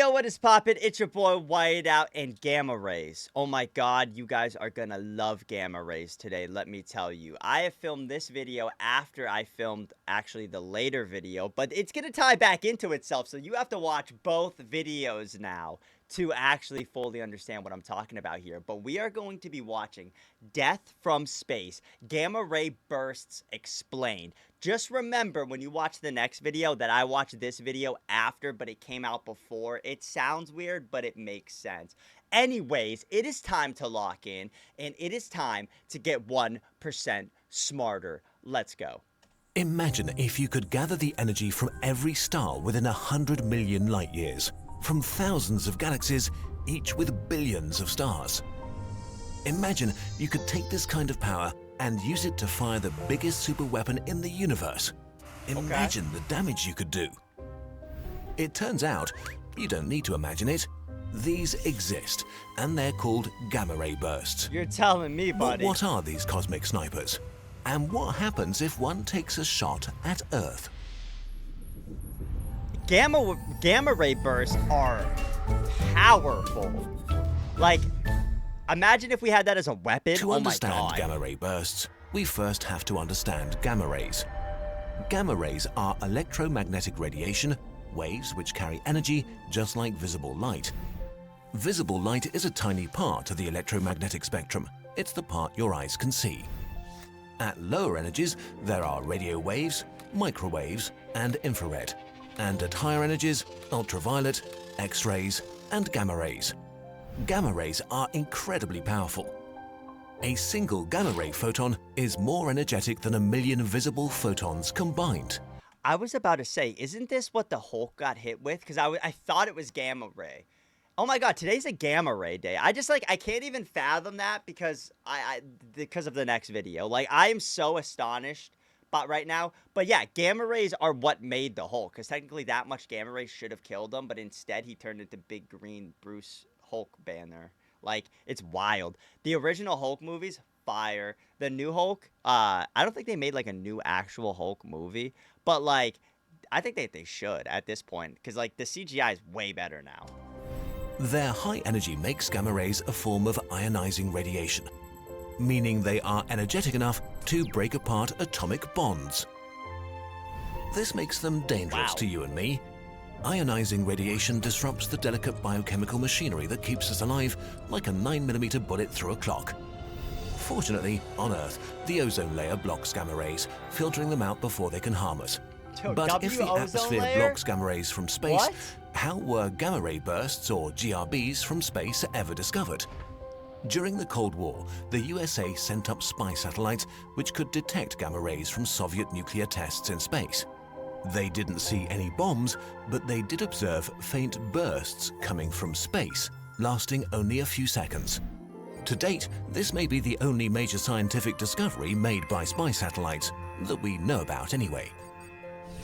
Yo, what is poppin'? It's your boy Whiteout and gamma rays. Oh my god, you guys are gonna love gamma rays today, let me tell you. I have filmed this video after I filmed actually the later video, but it's gonna tie back into itself, so you have to watch both videos now to actually fully understand what I'm talking about here. But we are going to be watching Death from Space, Gamma Ray Bursts Explained. Just remember when you watch the next video that I watched this video after, but it came out before. It sounds weird, but it makes sense. Anyways, it is time to lock in, and it is time to get 1% smarter. Let's go. Imagine if you could gather the energy from every star within 100 million light years, from thousands of galaxies, each with billions of stars. Imagine you could take this kind of power and use it to fire the biggest superweapon in the universe. Imagine the damage you could do. It turns out, you don't need to imagine it. These exist, and they're called gamma ray bursts. You're telling me, buddy. But what are these cosmic snipers? And what happens if one takes a shot at Earth? Gamma ray bursts are powerful. Like, imagine if we had that as a weapon. To understand oh my God. gamma ray bursts, we first have to understand gamma rays. Gamma rays are electromagnetic radiation, waves which carry energy just like visible light. Visible light is a tiny part of the electromagnetic spectrum. It's the part your eyes can see. At lower energies, there are radio waves, microwaves, and infrared. And at higher energies, ultraviolet, X-rays, and gamma rays. Gamma rays are incredibly powerful. A single gamma ray photon is more energetic than 1 million visible photons combined. I was about to say, isn't this what the Hulk got hit with? Because I thought it was gamma ray. Oh my God, today's a gamma ray day. I can't even fathom that because because of the next video. Like, I am so astonished right now. But yeah, gamma rays are what made the Hulk, because technically that much gamma rays should have killed him, but instead he turned into big green Bruce Hulk banner. Like, it's wild. The original Hulk movies, fire. The new Hulk, I don't think they made like a new actual Hulk movie, but like, I think they should at this point, because like the CGI is way better now. Their high energy makes gamma rays a form of ionizing radiation, meaning they are energetic enough to break apart atomic bonds. This makes them dangerous to you and me. Ionizing radiation disrupts the delicate biochemical machinery that keeps us alive, like a 9mm bullet through a clock. Fortunately, on Earth, the ozone layer blocks gamma rays, filtering them out before they can harm us. But if the atmosphere blocks gamma rays from space, how were gamma ray bursts, or GRBs, from space ever discovered? During the Cold War, the USA sent up spy satellites which could detect gamma rays from Soviet nuclear tests in space. They didn't see any bombs, but they did observe faint bursts coming from space, lasting only a few seconds. To date, this may be the only major scientific discovery made by spy satellites, that we know about anyway.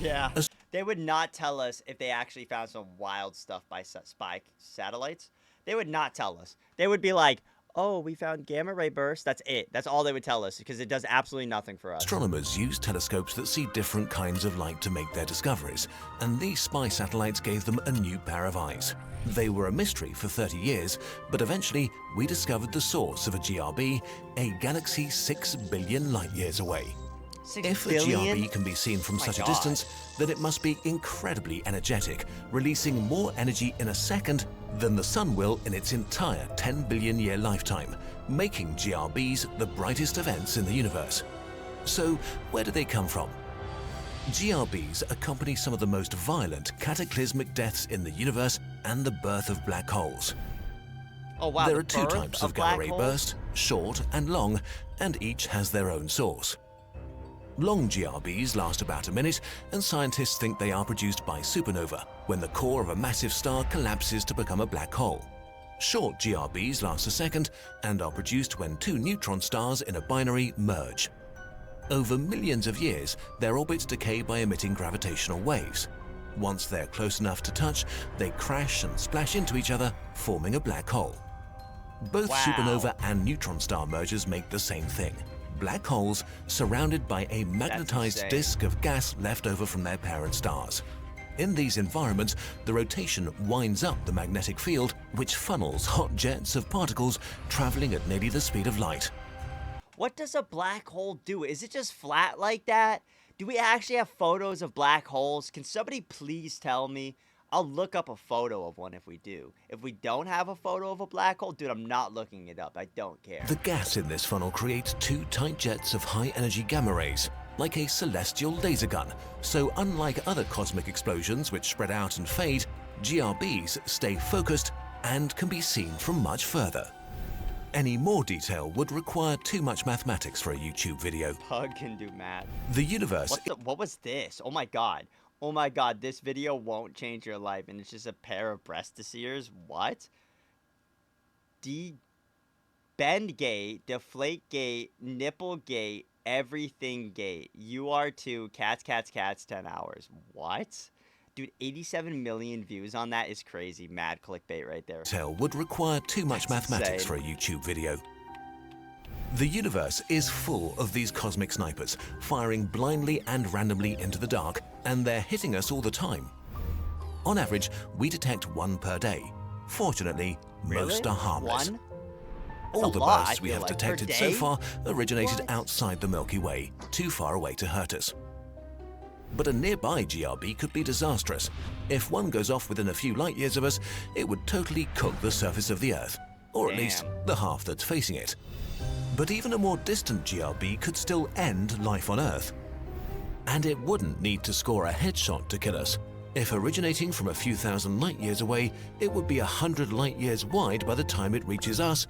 Yeah, they would not tell us if they actually found some wild stuff by spy satellites. They would not tell us. They would be like, oh, we found gamma ray bursts. That's it. That's all they would tell us, because it does absolutely nothing for us. Astronomers use telescopes that see different kinds of light to make their discoveries, and these spy satellites gave them a new pair of eyes. They were a mystery for 30 years, but eventually we discovered the source of a GRB, a galaxy 6 billion light years away. If a GRB can be seen from such a distance, then it must be incredibly energetic, releasing more energy in a second than the Sun will in its entire 10 billion year lifetime, making GRBs the brightest events in the universe. So, where do they come from? GRBs accompany some of the most violent cataclysmic deaths in the universe and the birth of black holes. Oh wow, there are two types of gamma ray burst, short and long, and each has their own source. Long GRBs last about a minute, and scientists think they are produced by supernova, when the core of a massive star collapses to become a black hole. Short GRBs last a second, and are produced when two neutron stars in a binary merge. Over millions of years, their orbits decay by emitting gravitational waves. Once they're close enough to touch, they crash and splash into each other, forming a black hole. Both supernova and neutron star mergers make the same thing. Black holes surrounded by a magnetized disk of gas left over from their parent stars. In these environments, the rotation winds up the magnetic field, which funnels hot jets of particles traveling at nearly the speed of light. What does a black hole do? Is it just flat like that? Do we actually have photos of black holes? Can somebody please tell me? I'll look up a photo of one if we do. If we don't have a photo of a black hole, dude, I'm not looking it up. I don't care. The gas in this funnel creates two tight jets of high-energy gamma rays, like a celestial laser gun. So unlike other cosmic explosions which spread out and fade, GRBs stay focused and can be seen from much further. Any more detail would require too much mathematics for a YouTube video. Pug can do math. The universe... What was this? Oh my god. Oh my god, this video won't change your life, and it's just a pair of breast desiccers. What? Bend gate, deflate gate, nipple gate, everything gate. UR2, cats, 10 hours. What? Dude, 87 million views on that is crazy. Mad clickbait right there. Would require too much mathematics insane. for a YouTube video. The universe is full of these cosmic snipers, firing blindly and randomly into the dark, and they're hitting us all the time. On average, we detect one per day. Fortunately, most are harmless. One? All the lot, bursts we I have feel like. Per detected so day? far originated What? outside the Milky Way, too far away to hurt us. But a nearby GRB could be disastrous. If one goes off within a few light years of us, it would totally cook the surface of the Earth, or at least the half that's facing it. But even a more distant GRB could still end life on Earth. And it wouldn't need to score a headshot to kill us. If originating from a few thousand light years away, it would be 100 light years wide by the time it reaches us,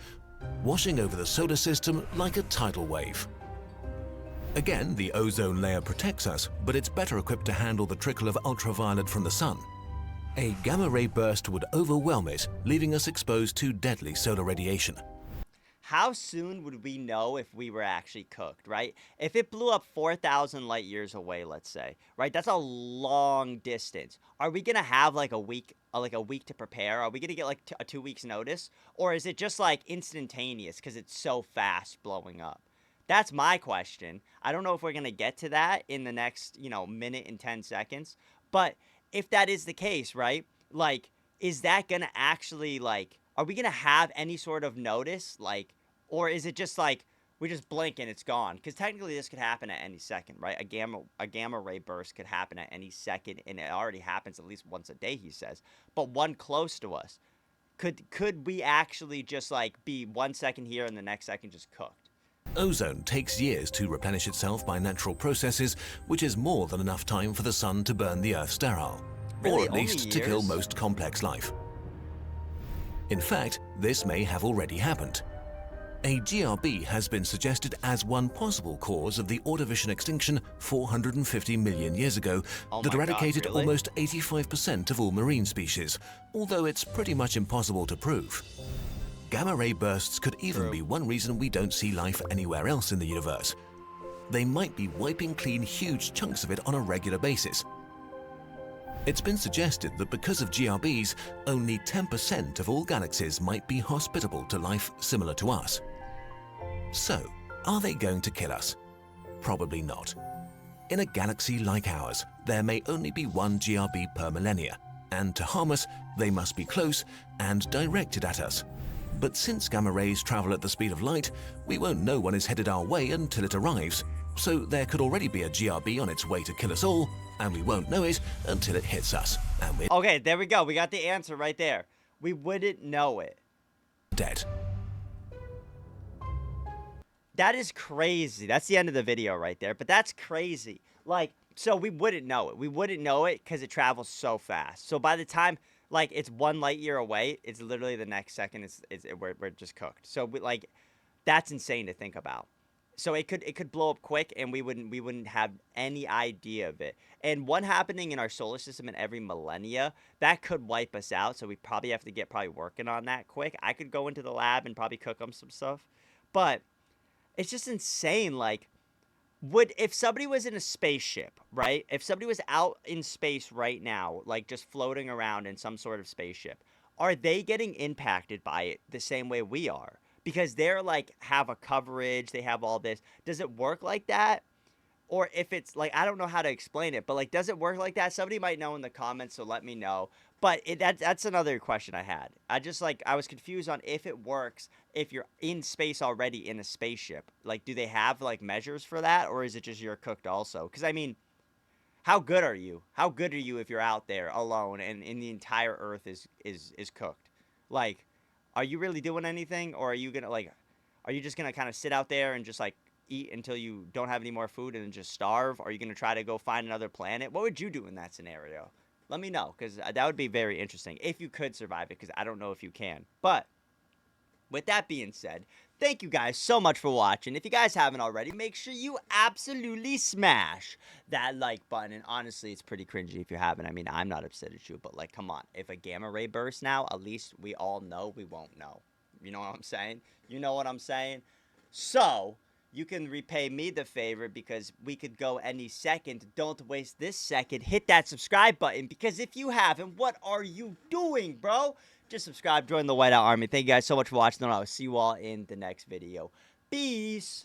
washing over the solar system like a tidal wave. Again, the ozone layer protects us, but it's better equipped to handle the trickle of ultraviolet from the sun. A gamma-ray burst would overwhelm it, leaving us exposed to deadly solar radiation. How soon would we know if we were actually cooked, right? If it blew up 4,000 light years away, let's say, right? That's a long distance. Are we going to have like a week to prepare? Are we going to get like a 2 weeks notice? Or is it just like instantaneous because it's so fast blowing up? That's my question. I don't know if we're going to get to that in the next, minute and 10 seconds. But if that is the case, right? Like, is that going to actually, like, are we going to have any sort of notice? Like, or is it just like, we just blink and it's gone? Because technically this could happen at any second, right? A gamma ray burst could happen at any second, and it already happens at least once a day, he says. But one close to us. Could we actually just, like, be 1 second here and the next second just cooked? Ozone takes years to replenish itself by natural processes, which is more than enough time for the sun to burn the Earth sterile, Really, or at least only to kill years? most complex life. In fact, this may have already happened. A GRB has been suggested as one possible cause of the Ordovician extinction 450 million years ago Oh that my God, eradicated really? almost 85% of all marine species, although it's pretty much impossible to prove. Gamma-ray bursts could even be one reason we don't see life anywhere else in the universe. They might be wiping clean huge chunks of it on a regular basis. It's been suggested that because of GRBs, only 10% of all galaxies might be hospitable to life similar to us. So, are they going to kill us? Probably not. In a galaxy like ours, there may only be one GRB per millennia, and to harm us, they must be close and directed at us. But since gamma rays travel at the speed of light, we won't know one is headed our way until it arrives. So there could already be a GRB on its way to kill us all, and we won't know it until it hits us, and we're Okay, there we go. We got the answer right there. We wouldn't know it. dead. That is crazy. That's the end of the video right there. But that's crazy. Like, so we wouldn't know it. We wouldn't know it because it travels so fast. So by the time, like, it's 1 light year away, it's literally the next second we're just cooked. So like, that's insane to think about. So it could blow up quick, and we wouldn't have any idea of it. And one happening in our solar system in every millennia, that could wipe us out. So we probably have to get working on that quick. I could go into the lab and probably cook them some stuff, but it's just insane. Like, if somebody was in a spaceship, right? If somebody was out in space right now, like just floating around in some sort of spaceship, are they getting impacted by it the same way we are? Because they're like, have a coverage, they have all this. Does it work like that? or if it's like, I don't know how to explain it, but like, does it work like that? Somebody might know in the comments, so let me know. But that's another question I had. I was confused on if it works if you're in space already in a spaceship. Like, do they have like measures for that, or is it just you're cooked also? Because I mean, how good are you? How good are you if you're out there alone and the entire Earth is cooked? Like, are you really doing anything, or are you gonna like, are you just gonna kind of sit out there and just like eat until you don't have any more food and then just starve? Are you gonna try to go find another planet? What would you do in that scenario? Let me know, because that would be very interesting if you could survive it, because I don't know if you can. But with that being said, thank you guys so much for watching. If you guys haven't already, make sure you absolutely smash that like button. And honestly, it's pretty cringy if you haven't. I mean, I'm not upset at you, but like, come on. If a gamma ray bursts now, at least we all know we won't know. You know what I'm saying? You know what I'm saying? So, you can repay me the favor because we could go any second. Don't waste this second. Hit that subscribe button, because if you haven't, what are you doing, bro? Just subscribe, join the Whiteout Army. Thank you guys so much for watching, and I'll see you all in the next video. Peace.